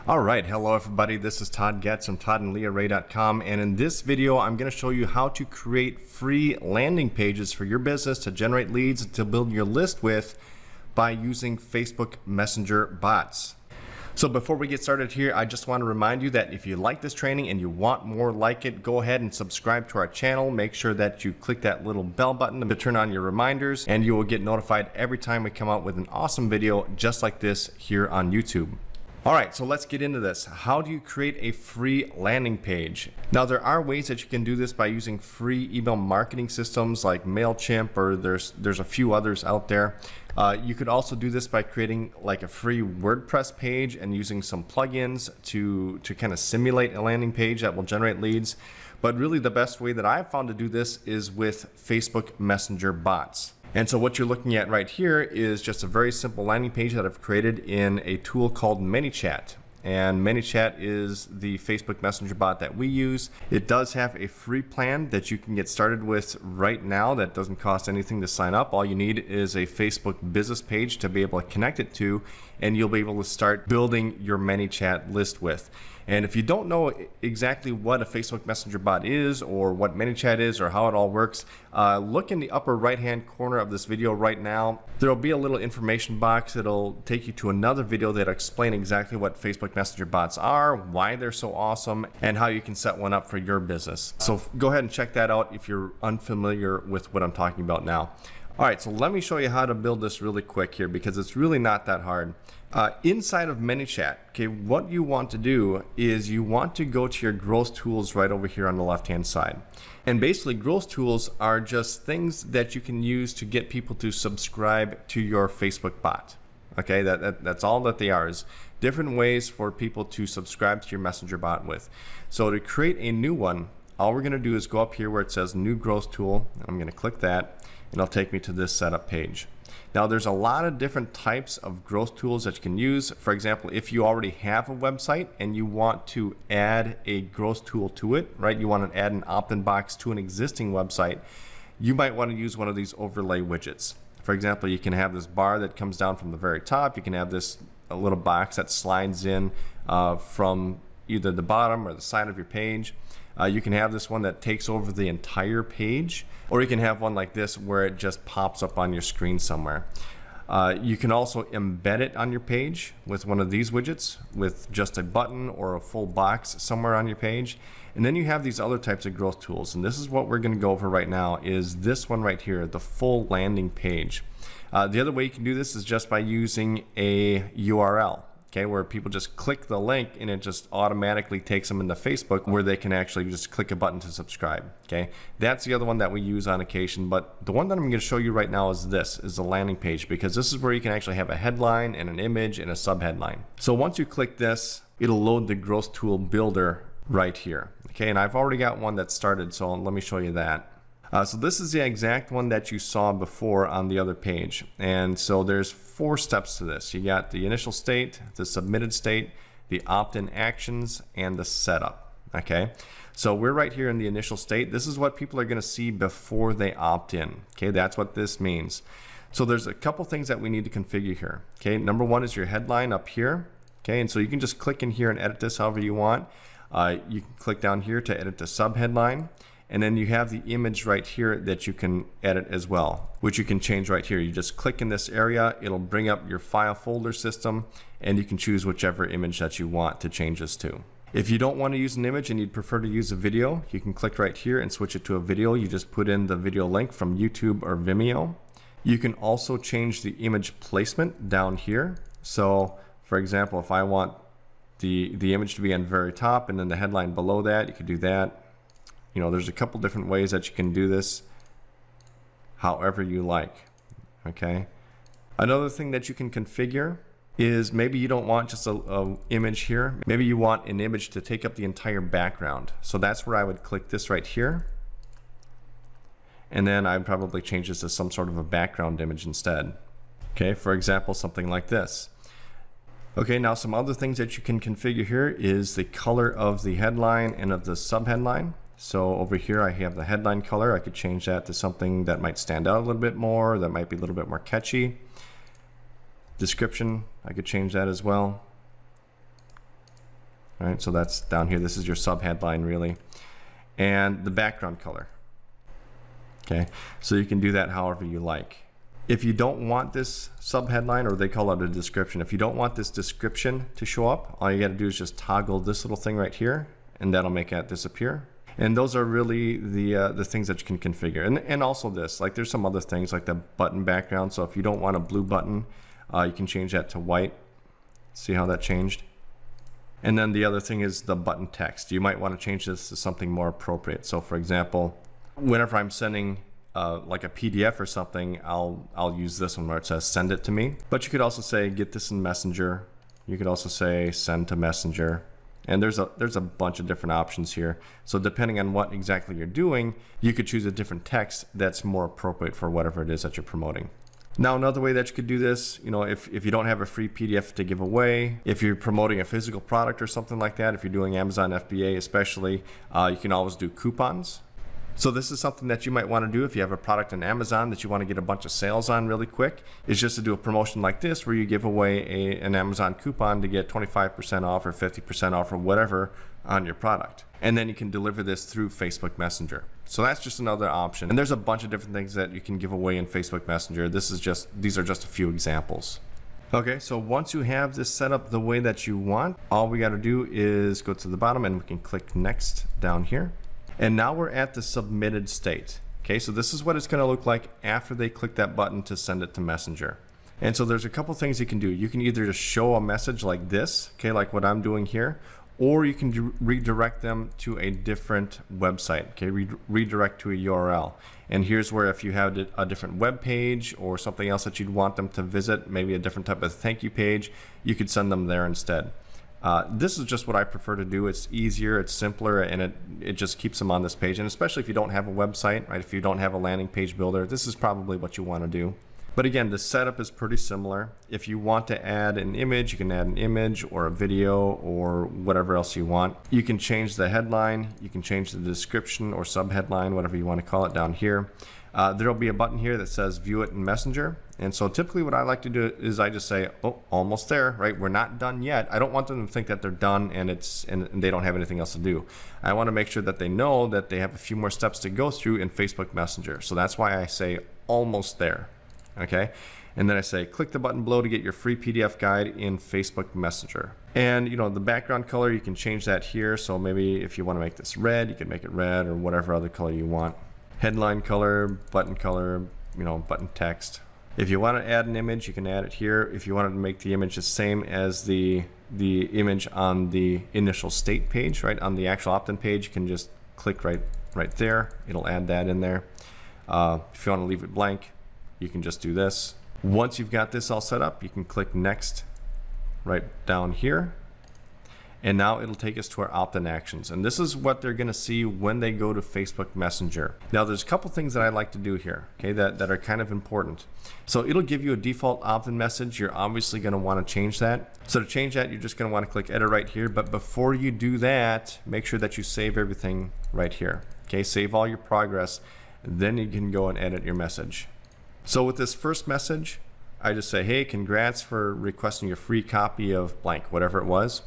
All right, hello everybody, this is Todd Getz from toddandleahray.com, and in this video I'm going to show you how to create free landing pages for your business to generate leads to build your list with by using Facebook Messenger bots. So before we get started here, I just want to remind you that if you like this training and you want more like it, go ahead and subscribe to our channel. Make sure that you click that little bell button to turn on your reminders, and you will get notified every time we come out with an awesome video just like this here on YouTube. All right, so let's get into this. How do you create a free landing page? Now, there are ways that you can do this by using free email marketing systems like MailChimp, or there's a few others out there. You could also do this by creating like a free WordPress page and using some plugins to kind of simulate a landing page that will generate leads. But really the best way that I've found to do this is with Facebook Messenger bots. And so what you're looking at right here is just a very simple landing page that I've created in a tool called ManyChat. And ManyChat is the Facebook Messenger bot that we use. It does have a free plan that you can get started with right now that doesn't cost anything to sign up. All you need is a Facebook business page to be able to connect it to, and you'll be able to start building your ManyChat list with. And if you don't know exactly what a Facebook Messenger bot is, or what ManyChat is, or how it all works, look in the upper right hand corner of this video right now. There will be a little information box that'll take you to another video that'll explain exactly what Facebook Messenger bots are, why they're so awesome, and how you can set one up for your business. So go ahead and check that out if you're unfamiliar with what I'm talking about now. All right, so let me show you how to build this really quick here, because it's really not that hard. Inside of ManyChat, okay, what you want to do is you want to go to your growth tools right over here on the left hand side. And basically growth tools are just things that you can use to get people to subscribe to your Facebook bot. Okay, that's all that they are, is different ways for people to subscribe to your Messenger bot with. So to create a new one, all we're going to do is go up here where it says new growth tool. I'm going to click that, and it'll take me to this setup page. Now there's a lot of different types of growth tools that you can use. For example, if you already have a website and you want to add a growth tool to it, right? You want to add an opt-in box to an existing website, you might want to use one of these overlay widgets. For example, you can have this bar that comes down from the very top. You can have this a little box that slides in from either the bottom or the side of your page. You can have this one that takes over the entire page, or you can have one like this where it just pops up on your screen somewhere. You can also embed it on your page with one of these widgets with just a button or a full box somewhere on your page. And then you have these other types of growth tools, and this is what we're going to go over right now, is this one right here, the full landing page. The other way you can do this is just by using a URL. Okay, where people just click the link and it just automatically takes them into Facebook, where they can actually just click a button to subscribe. Okay, that's the other one that we use on occasion, but the one that I'm going to show you right now is the landing page, because this is where you can actually have a headline and an image and a subheadline. So once you click this, it'll load the growth tool builder right here. Okay, and I've already got one that started, so let me show you that. So this is the exact one that you saw before on the other page. And so there's 4 steps to this. You got the initial state, the submitted state, the opt-in actions, and the setup. Okay, so we're right here in the initial state. This is what people are going to see before they opt in. Okay, that's what this means. So there's a couple things that we need to configure here. Okay, number one is your headline up here. Okay, and so you can just click in here and edit this however you want. You can click down here to edit the subheadline. And then you have the image right here that you can edit as well, which you can change right here. You just click in this area, it'll bring up your file folder system, and you can choose whichever image that you want to change this to. If you don't want to use an image and you'd prefer to use a video, you can click right here and switch it to a video. You just put in the video link from YouTube or Vimeo. You can also change the image placement down here. So for example, if I want the image to be on the very top and then the headline below that, you could do that. You know, there's a couple different ways that you can do this however you like. Okay, another thing that you can configure is maybe you don't want just a image here. Maybe you want an image to take up the entire background. So that's where I would click this right here, and then I'd probably change this to some sort of a background image instead. Okay, for example, something like this. Okay, now some other things that you can configure here is the color of the headline and of the subheadline. So over here I have the headline color. I could change that to something that might stand out a little bit more, that might be a little bit more catchy. Description, I could change that as well. right? So that's down here. This is your sub headline really. And the background color. Okay, so you can do that however you like. If you don't want this sub headline, or they call it a description, if you don't want this description to show up, all you got to do is just toggle this little thing right here, and that'll make it disappear. And those are really the things that you can configure. And also this, like there's some other things like the button background. So if you don't want a blue button, you can change that to white. See how that changed? And then the other thing is the button text. You might want to change this to something more appropriate. So for example, whenever I'm sending like a PDF or something, I'll use this one where it says send it to me. But you could also say get this in Messenger. You could also say send to Messenger. And there's a bunch of different options here. So depending on what exactly you're doing, you could choose a different text that's more appropriate for whatever it is that you're promoting. Now, another way that you could do this, you know, if you don't have a free PDF to give away, if you're promoting a physical product or something like that, if you're doing Amazon FBA especially, you can always do coupons. So this is something that you might want to do if you have a product on Amazon that you want to get a bunch of sales on really quick, is just to do a promotion like this where you give away an Amazon coupon to get 25% off or 50% off or whatever on your product. And then you can deliver this through Facebook Messenger. So that's just another option. And there's a bunch of different things that you can give away in Facebook Messenger. These are just a few examples. Okay, so once you have this set up the way that you want, all we got to do is go to the bottom and we can click next down here. And now we're at the submitted state. Okay, so this is what it's going to look like after they click that button to send it to Messenger. And so there's a couple things you can do. You can either just show a message like this, okay, like what I'm doing here, or you can redirect them to a different website, okay, redirect to a URL. And here's where if you have a different web page or something else that you'd want them to visit, maybe a different type of thank you page, you could send them there instead. This is just what I prefer to do. It's easier, it's simpler, and it just keeps them on this page. And especially if you don't have a website, right? If you don't have a landing page builder, this is probably what you want to do. But again, the setup is pretty similar. If you want to add an image, you can add an image or a video or whatever else you want. You can change the headline, you can change the description or subheadline, whatever you want to call it down here. There'll be a button here that says view it in Messenger. And so typically what I like to do is I just say, oh, almost there, right? We're not done yet. I don't want them to think that they're done and they don't have anything else to do. I want to make sure that they know that they have a few more steps to go through in Facebook Messenger. So that's why I say almost there, okay? And then I say, click the button below to get your free PDF guide in Facebook Messenger. And you know, the background color, you can change that here. So maybe if you want to make this red, you can make it red or whatever other color you want. Headline color, you know, button text. If you want to add an image, you can add it here. If you wanted to make the image the same as the image on the initial state page, right, on the actual opt-in page, you can just click right there. It'll add that in there. If you want to leave it blank, you can just do this. Once you've got this all set up, you can click next right down here. And now it'll take us to our Optin Actions. And this is what they're going to see when they go to Facebook Messenger. Now, there's a couple things that I like to do here, okay, that are kind of important. So it'll give you a default opt-in message. You're obviously going to want to change that. So to change that, you're just going to want to click edit right here. But before you do that, make sure that you save everything right here. Okay, save all your progress. Then you can go and edit your message. So with this first message, I just say, hey, congrats for requesting your free copy of blank, whatever it was.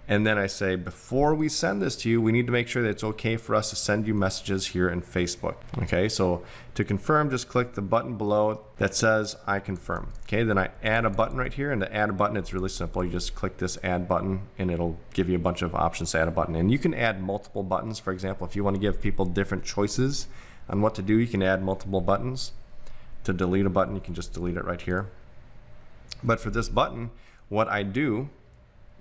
And then I say, before we send this to you, we need to make sure that it's okay for us to send you messages here in Facebook. Okay, so to confirm, just click the button below that says I confirm. Okay, then I add a button right here, and to add a button, it's really simple. You just click this add button and it'll give you a bunch of options to add a button. And you can add multiple buttons. For example, if you want to give people different choices on what to do, you can add multiple buttons. To delete a button, you can just delete it right here. But for this button, what I do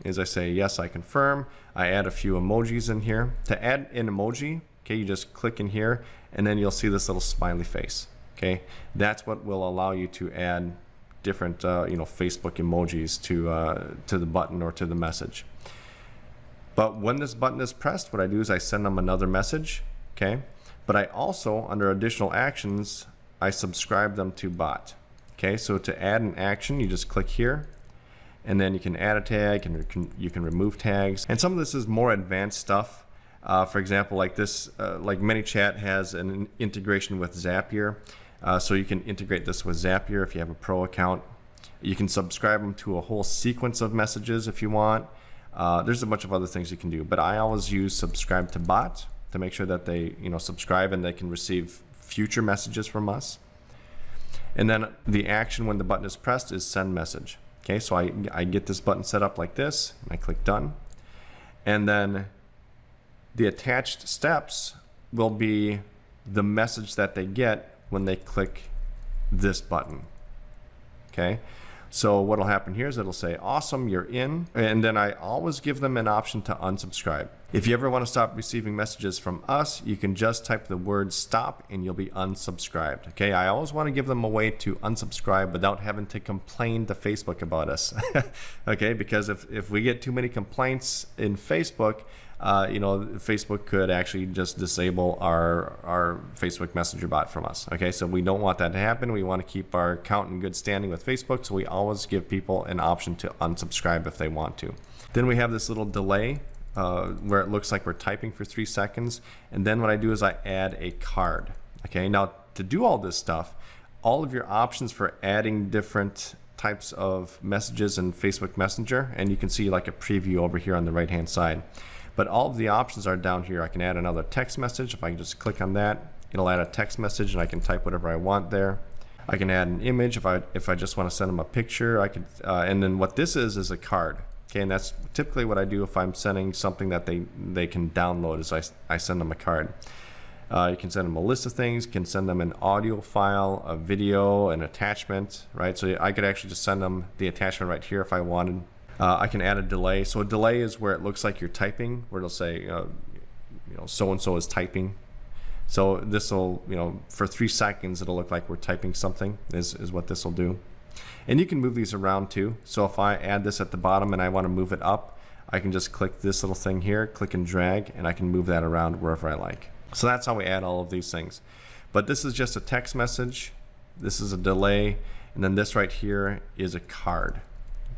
is I say, yes, I confirm. I add a few emojis in here. To add an emoji, okay, you just click in here and then you'll see this little smiley face, okay? That's what will allow you to add different, you know, Facebook emojis to the button or to the message. But when this button is pressed, what I do is I send them another message, okay? But I also, under additional actions, I subscribe them to bot, okay? So to add an action, you just click here. And then you can add a tag and you can remove tags. And some of this is more advanced stuff. For example, like this, like ManyChat has an integration with Zapier. So you can integrate this with Zapier if you have a pro account. You can subscribe them to a whole sequence of messages if you want. There's a bunch of other things you can do, but I always use subscribe to bot to make sure that they subscribe and they can receive future messages from us. And then the action when the button is pressed is send message. Okay, so I get this button set up like this, and I click done. And then the attached steps will be the message that they get when they click this button. Okay, so what'll happen here is it'll say, awesome, you're in. And then I always give them an option to unsubscribe. If you ever want to stop receiving messages from us, you can just type the word stop and you'll be unsubscribed. Okay, I always want to give them a way to unsubscribe without having to complain to Facebook about us. Okay, because if we get too many complaints in Facebook, Facebook could actually just disable our Facebook Messenger bot from us. Okay, so we don't want that to happen. We want to keep our account in good standing with Facebook, so we always give people an option to unsubscribe if they want to. Then we have this little delay where it looks like we're typing for 3 seconds, and then what I do is I add a card. Okay, now to do all this stuff, all of your options for adding different types of messages in Facebook Messenger, and you can see like a preview over here on the right hand side. But all of the options are down here. I can add another text message. If I can just click on that, it'll add a text message and I can type whatever I want there. I can add an image if I just want to send them a picture. I could, and then what this is a card. Okay, and that's typically what I do if I'm sending something that they can download. Is I send them a card. You can send them a list of things. You can send them an audio file, a video, an attachment, right? So I could actually just send them the attachment right here if I wanted. I can add a delay. So a delay is where it looks like you're typing, where it'll say, so-and-so is typing. So this will, for 3 seconds, it'll look like we're typing something is what this will do. And you can move these around too. So if I add this at the bottom and I want to move it up, I can just click this little thing here, click and drag, and I can move that around wherever I like. So that's how we add all of these things. But this is just a text message. This is a delay. And then this right here is a card.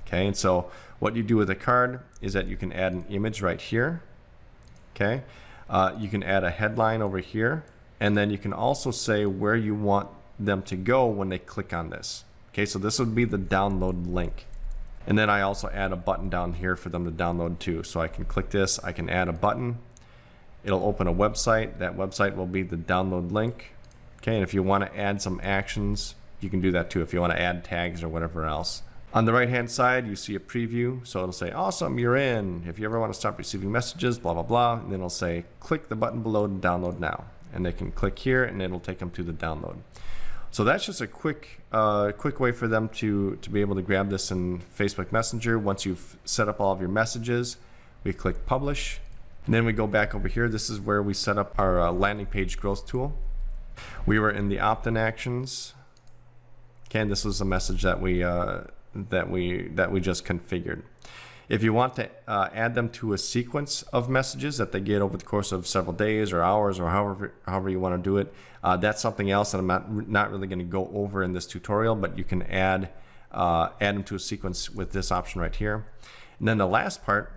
Okay, and so what you do with a card is that you can add an image right here. Okay, you can add a headline over here, and then you can also say where you want them to go when they click on this. Okay, so this would be the download link. And then I also add a button down here for them to download too. So I can click this, I can add a button. It'll open a website. That website will be the download link. Okay, and if you want to add some actions, you can do that too if you want to add tags or whatever else. On the right hand side, you see a preview. So it'll say, awesome, you're in. If you ever want to stop receiving messages, blah, blah, blah. And then it'll say, click the button below to download now. And they can click here and it'll take them to the download. So that's just a quick way for them to be able to grab this in Facebook Messenger. Once you've set up all of your messages, we click publish. And then we go back over here. This is where we set up our landing page growth tool. We were in the Optin Actions. Okay, and this was a message that we just configured. If you want to add them to a sequence of messages that they get over the course of several days or hours or however you want to do it, that's something else that I'm not really going to go over in this tutorial, but you can add them to a sequence with this option right here. And then the last part,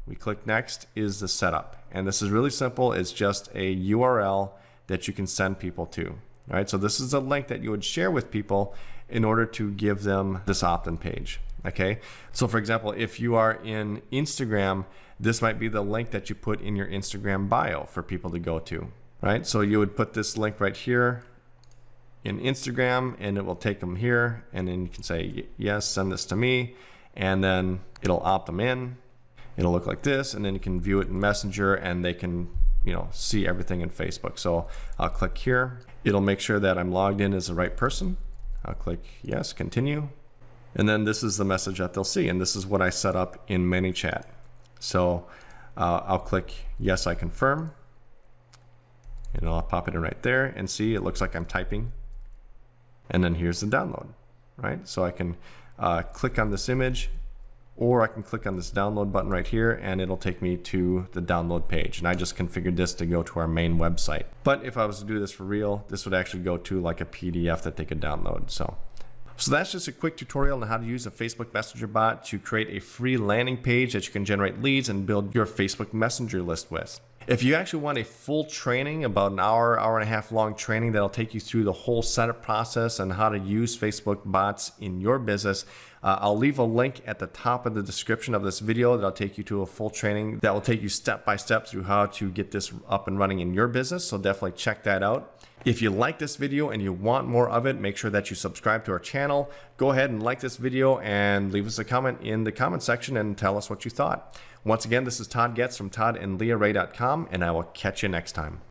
we click next, is the setup. And this is really simple. It's just a URL that you can send people to. All right, so this is a link that you would share with people in order to give them this opt-in page. Okay, so for example, if you are in Instagram, this might be the link that you put in your Instagram bio for people to go to, right? So you would put this link right here in Instagram and it will take them here, and then you can say, yes, send this to me, and then it'll opt them in. It'll look like this, and then you can view it in Messenger and they can see everything in Facebook. So I'll click here. It'll make sure that I'm logged in as the right person. I'll click yes, continue. And then this is the message that they'll see. And this is what I set up in ManyChat. So I'll click yes, I confirm. And I'll pop it in right there and see it looks like I'm typing. And then here's the download, right? So I can click on this image, or I can click on this download button right here and it'll take me to the download page. And I just configured this to go to our main website. But if I was to do this for real, this would actually go to like a PDF that they could download. So that's just a quick tutorial on how to use a Facebook Messenger bot to create a free landing page that you can generate leads and build your Facebook Messenger list with. If you actually want a full training, about an hour, hour and a half long training that'll take you through the whole setup process and how to use Facebook bots in your business, I'll leave a link at the top of the description of this video that'll take you to a full training that will take you step by step through how to get this up and running in your business. So definitely check that out. If you like this video and you want more of it, make sure that you subscribe to our channel. Go ahead and like this video and leave us a comment in the comment section and tell us what you thought. Once again, this is Todd Getz from toddandleahrae.com, and I will catch you next time.